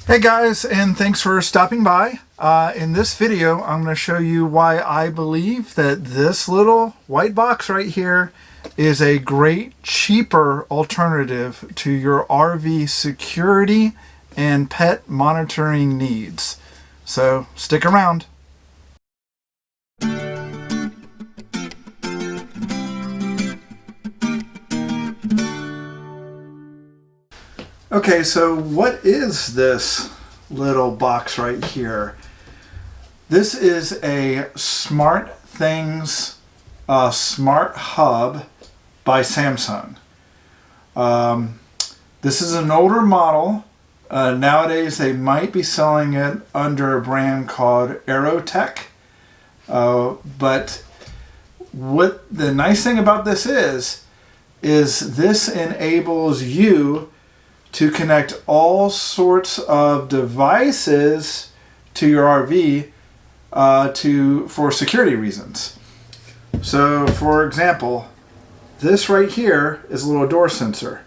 Hey guys, and thanks for stopping by. In this video, I'm going to show you why I believe that this little white box right here is a great, cheaper alternative to your RV security and pet monitoring needs. So stick around. Okay, so what is this little box right here? This is a SmartThings Smart Hub by Samsung. This is an older model. Nowadays they might be selling it under a brand called Aeotec. But what the nice thing about this is this enables you to connect all sorts of devices to your RV for security reasons. So for example, this right here is a little door sensor.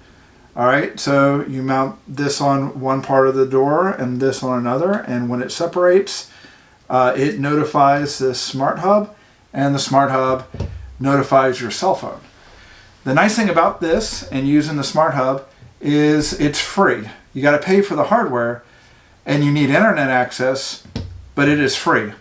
Alright, so you mount this on one part of the door and this on another, and when it separates, it notifies this smart hub, and the smart hub notifies your cell phone. The nice thing about this and using the smart hub is it's free. You got to pay for the hardware and you need internet access, but it is free.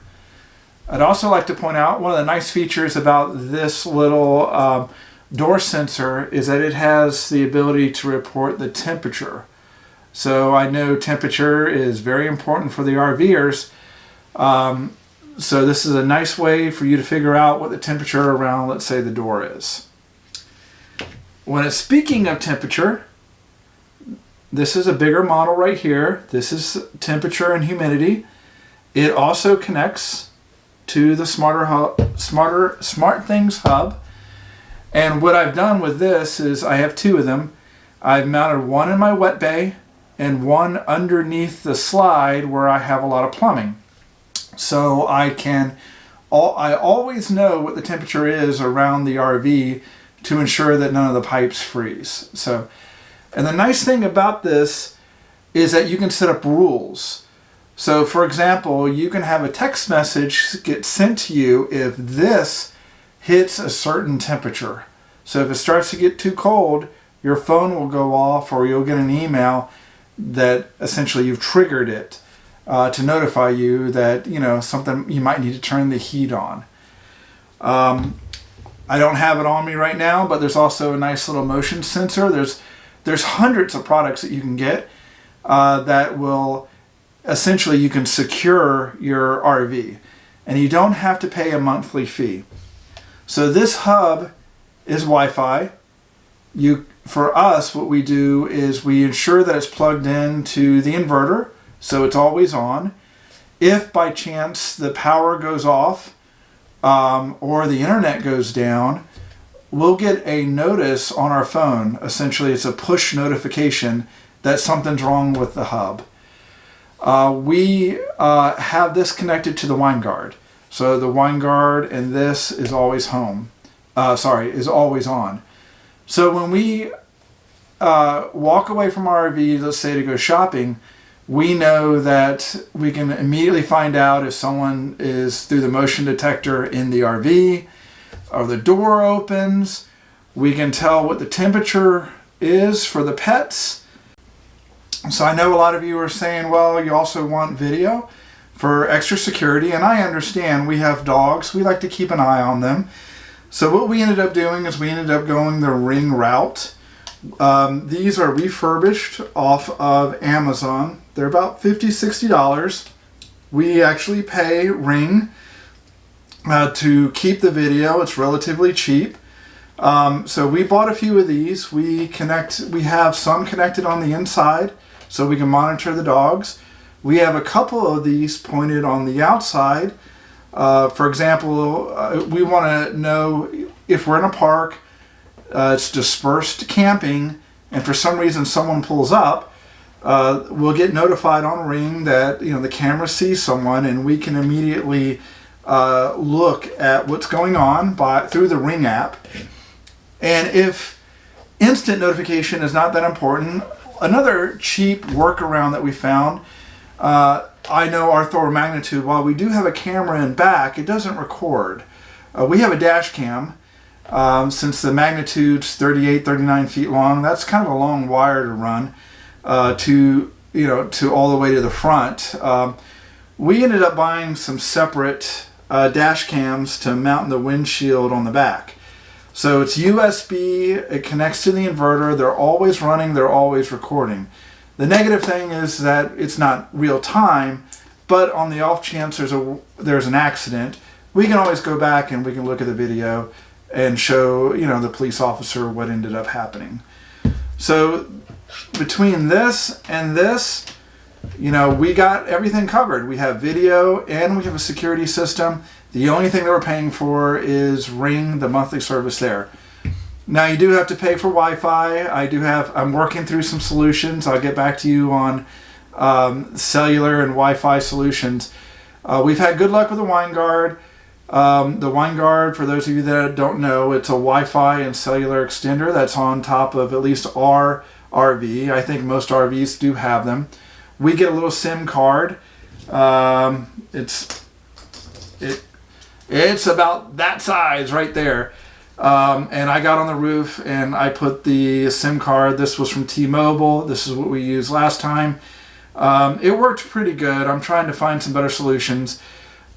I'd also like to point out one of the nice features about this little door sensor is that it has the ability to report the temperature. So I know temperature is very important for the RVers. So this is a nice way for you to figure out what the temperature around, let's say, the door is. When it's speaking of temperature, this is a bigger model right here. This is temperature and humidity. It also connects to the SmartThings hub. And what I've done with this is I have two of them. I've mounted one in my wet bay and one underneath the slide where I have a lot of plumbing. So I always know what the temperature is around the RV to ensure that none of the pipes freeze. And the nice thing about this is that you can set up rules. So for example, you can have a text message get sent to you if this hits a certain temperature. So if it starts to get too cold, your phone will go off, or you'll get an email that essentially you've triggered it to notify you that, you know, something, you might need to turn the heat on. I don't have it on me right now, but there's also a nice little motion sensor. There's hundreds of products that you can get that will essentially, you can secure your RV and you don't have to pay a monthly fee. So this hub is Wi-Fi. For us, what we do is we ensure that it's plugged into the inverter, so it's always on. If by chance the power goes off or the internet goes down, we'll get a notice on our phone. Essentially, it's a push notification that something's wrong with the hub. We have this connected to the Wineguard. So the Wineguard and this is always is always on. So when we walk away from our RV, let's say to go shopping, we know that we can immediately find out if someone is through the motion detector in the RV, or the door opens. We can tell what the temperature is for the pets. So I know a lot of you are saying, well, you also want video for extra security, and I understand. We have dogs. We like to keep an eye on them. So what we ended up doing is we ended up going the Ring route. These are refurbished off of Amazon. They're about $50, $60. We actually pay Ring to keep the video. It's relatively cheap. So we bought a few of these. We have some connected on the inside so we can monitor the dogs. We have a couple of these pointed on the outside. For example, we want to know if we're in a park, it's dispersed camping, and for some reason someone pulls up, we'll get notified on Ring that, you know, the camera sees someone, and we can immediately look at what's going on through the Ring app. And if instant notification is not that important, another cheap workaround that we found I know our Thor magnitude, while we do have a camera in back, it doesn't record. We have a dash cam. Since the magnitude's 38, 39 feet long, that's kind of a long wire to run to all the way to the front. We ended up buying some separate dash cams to mount in the windshield on the back. So it's USB, it connects to the inverter, they're always running, they're always recording. The negative thing is that it's not real time, but on the off chance there's an accident, we can always go back and we can look at the video and show, the police officer what ended up happening. So between this and this, we got everything covered. We have video and we have a security system. The only thing that we're paying for is Ring, the monthly service there. Now you do have to pay for Wi-Fi. I'm working through some solutions. I'll get back to you on cellular and Wi-Fi solutions. We've had good luck with the Wineguard. The Wineguard, for those of you that don't know, it's a Wi-Fi and cellular extender that's on top of at least our RV. I think most RVs do have them. We get a little SIM card. It's about that size right there. And I got on the roof and I put the SIM card. This was from T-Mobile. This is what we used last time. It worked pretty good. I'm trying to find some better solutions.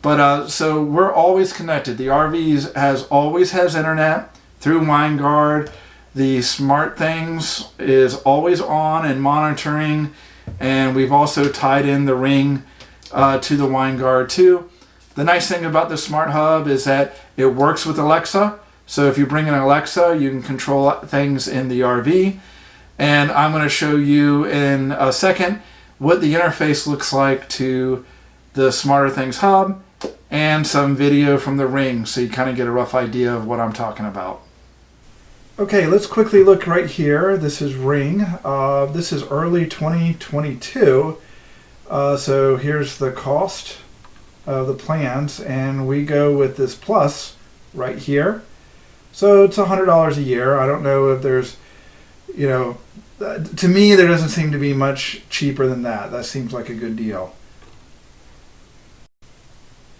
But so we're always connected. The RV always has internet through Wineguard. The SmartThings is always on and monitoring. And we've also tied in the Ring to the Wineguard too. The nice thing about the Smart Hub is that it works with Alexa. So if you bring in Alexa, you can control things in the RV. And I'm going to show you in a second what the interface looks like to the SmartThings Hub and some video from the Ring so you kind of get a rough idea of what I'm talking about. Okay, let's quickly look right here. This is Ring. This is early 2022. So here's the cost of the plans, and we go with this Plus right here. So it's $100 a year. I don't know if there's, to me there doesn't seem to be much cheaper than that. That seems like a good deal.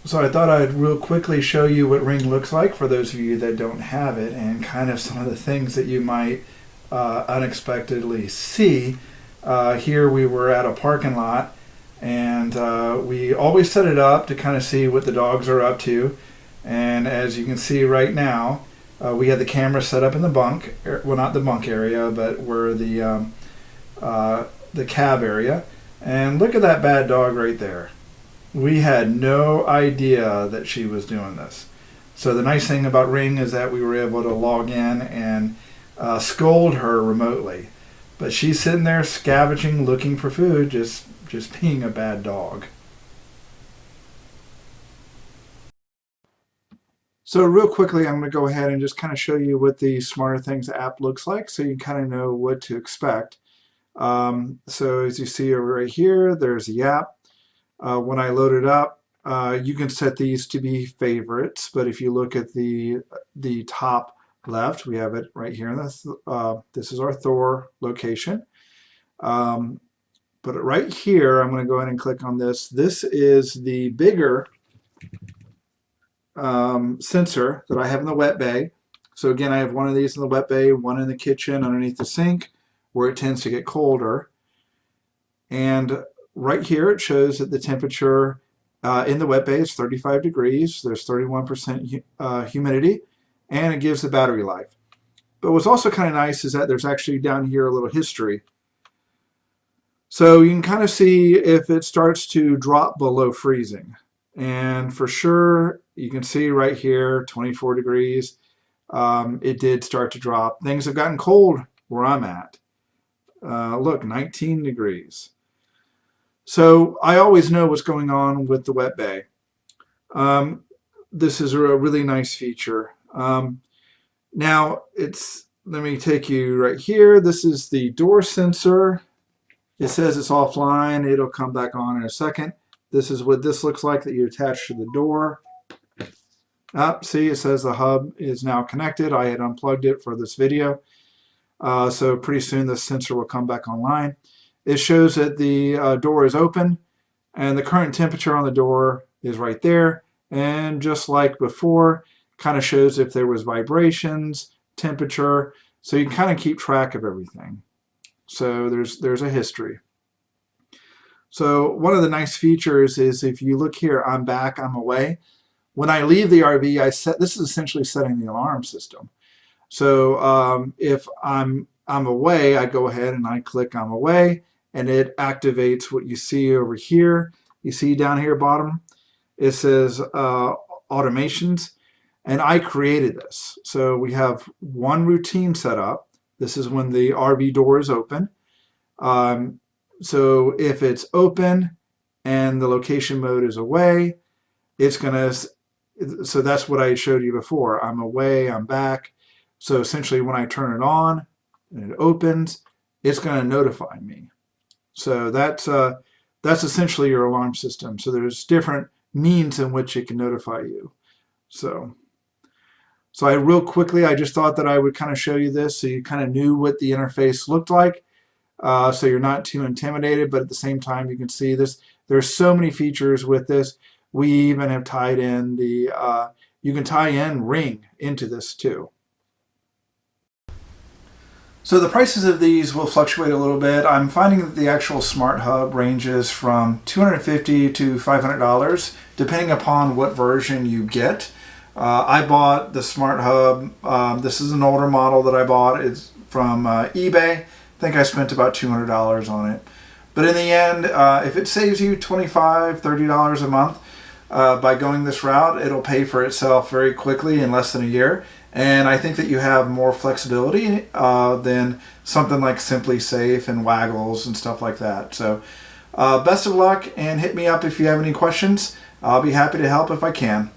So I thought I'd real quickly show you what Ring looks like for those of you that don't have it, and kind of some of the things that you might unexpectedly see. Here we were at a parking lot, and we always set it up to kind of see what the dogs are up to. And as you can see right now, we had the camera set up in the bunk, well, not the bunk area, but where the cab area. And look at that bad dog right there. We had no idea that she was doing this. So the nice thing about Ring is that we were able to log in and scold her remotely. But she's sitting there scavenging, looking for food, just being a bad dog. So real quickly, I'm going to go ahead and just kind of show you what the SmartThings app looks like so you kind of know what to expect. So as you see over right here, there's the app. When I load it up, you can set these to be favorites, but if you look at the top left, we have it right here. This is our Thor location. But right here, I'm going to go ahead and click on this. This is the bigger sensor that I have in the wet bay. So again, I have one of these in the wet bay, one in the kitchen underneath the sink where it tends to get colder. And right here it shows that the temperature in the wet bay is 35 degrees. There's 31% humidity, and it gives the battery life. But what's also kind of nice is that there's actually down here a little history. So you can kind of see if it starts to drop below freezing. And for sure, you can see right here, 24 degrees. It did start to drop. Things have gotten cold where I'm at. Look, 19 degrees. So I always know what's going on with the wet bay. This is a really nice feature. Now, let me take you right here. This is the door sensor. It says it's offline. It'll come back on in a second. This is what this looks like that you attach to the door. See, it says the hub is now connected. I had unplugged it for this video. So pretty soon this sensor will come back online. It shows that the door is open. And the current temperature on the door is right there. And just like before, kind of shows if there was vibrations, temperature. So you can kind of keep track of everything. So there's a history. So one of the nice features is if you look here, I'm back, I'm away. When I leave the RV, this is essentially setting the alarm system. So if I'm away, I go ahead and I click I'm away, and it activates what you see over here. You see down here bottom, it says automations, and I created this. So we have one routine set up. This is when the RV door is open. So if it's open and the location mode is away, it's gonna, so that's what I showed you before. I'm away, I'm back. So essentially when I turn it on and it opens, it's gonna notify me. So that's essentially your alarm system. So there's different means in which it can notify you. So I real quickly, I just thought that I would kind of show you this so you kind of knew what the interface looked like. So you're not too intimidated, but at the same time you can see this. There's so many features with this. We even have tied in the, you can tie in Ring into this too. So the prices of these will fluctuate a little bit. I'm finding that the actual Smart Hub ranges from $250 to $500 depending upon what version you get. I bought the Smart Hub. This is an older model that I bought. It's from eBay. I think I spent about $200 on it. But in the end, if it saves you $25, $30 a month by going this route, it'll pay for itself very quickly in less than a year. And I think that you have more flexibility than something like Simply Safe and Waggles and stuff like that. So best of luck, and hit me up if you have any questions. I'll be happy to help if I can.